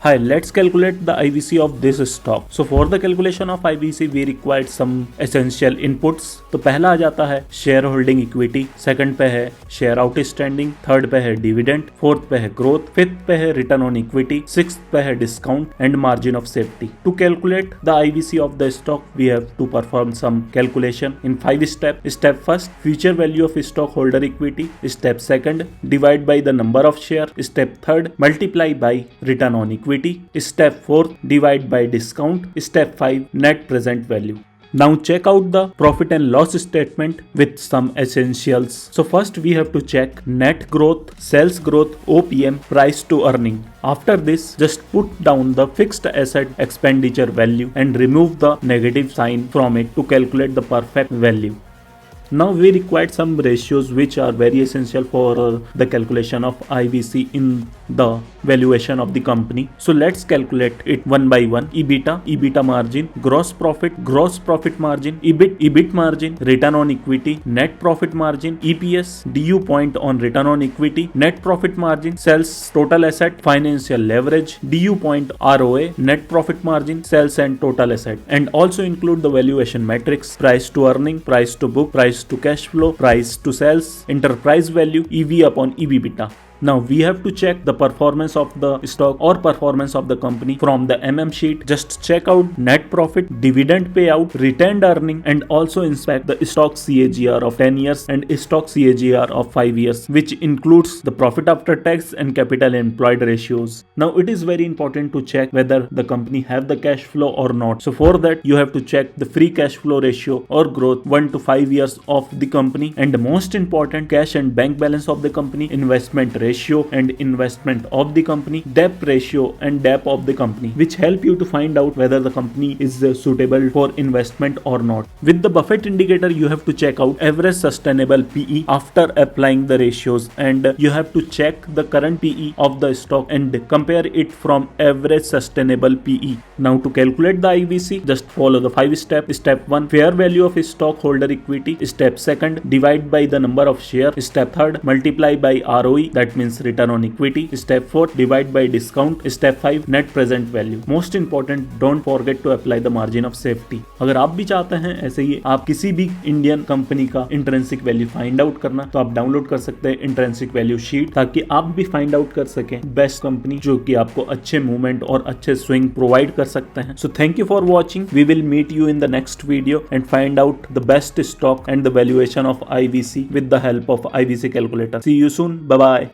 Hi, let's calculate the IVC of this stock. So for the calculation of IVC, we required some essential inputs. तो पहला आ जाता है share holding equity, second पे है share outstanding, third पे है dividend, fourth पे है ग्रोथ, फिफ्थ पे है रिटर्न ऑन इक्विटी, सिक्स्थ पे है discount and margin of safety. To calculate the IVC of the stock, we have to perform some calculation in 5 steps. Step first, future value of stockholder equity. Step second, divide by the number of share. Step third, multiply by return on equity. Step 4, divide by discount. Step 5, net present value. Now check out the profit and loss statement with some essentials. So first we have to check net growth, sales growth, OPM, price to earning. After this, just put down the fixed asset expenditure value and remove the negative sign from it to calculate the perfect value. Now we required some ratios which are very essential for the calculation of IVC in the valuation of the company. So let's calculate it one by one. EBITDA margin, gross profit margin, EBIT margin, return on equity, net profit margin, EPS, DU point on return on equity, net profit margin, sales total asset, financial leverage, DU point ROA, net profit margin, sales and total asset, and also include the valuation metrics, price to earning, price to book, price to cash flow, price to sales, enterprise value, EV upon EBITDA. Now we have to check the performance of the stock or performance of the company from the sheet. Just check out net profit, dividend payout, retained earning, and also inspect the stock CAGR of 10 years and stock CAGR of 5 years, which includes the profit after tax and capital employed ratios. Now it is very important to check whether the company have the cash flow or not. So for that you have to check the free cash flow ratio or growth 1 to 5 years of the company, and the most important, cash and bank balance of the company, investment ratio and investment of the company, debt ratio and debt of the company, which help you to find out whether the company is suitable for investment or not. With the Buffett indicator, you have to check out average sustainable PE after applying the ratios, and you have to check the current PE of the stock and compare it from average sustainable PE. Now to calculate the IVC, just follow the 5 steps. Step 1, fair value of stockholder equity. Step 2, divide by the number of share. Step 3, multiply by ROE, that means return on equity. Step 4, divide by discount. Step 5, net present value. Most important, don't forget to apply the margin of safety. अगर आप भी चाहते हैं ऐसे ही आप किसी भी Indian company का इंट्रिंसिक वैल्यू फाइंड आउट करना, तो आप डाउनलोड कर सकते हैं इंट्रिंसिक वैल्यू शीट, ताकि आप भी फाइंड आउट कर सकें बेस्ट कंपनी जो कि आपको अच्छे मूवमेंट और अच्छे स्विंग प्रोवाइड कर सकते हैं. So thank you for watching. We will meet you in the next video and find out the best stock and the valuation of IVC with the help of IVC calculator. See you soon. Bye bye.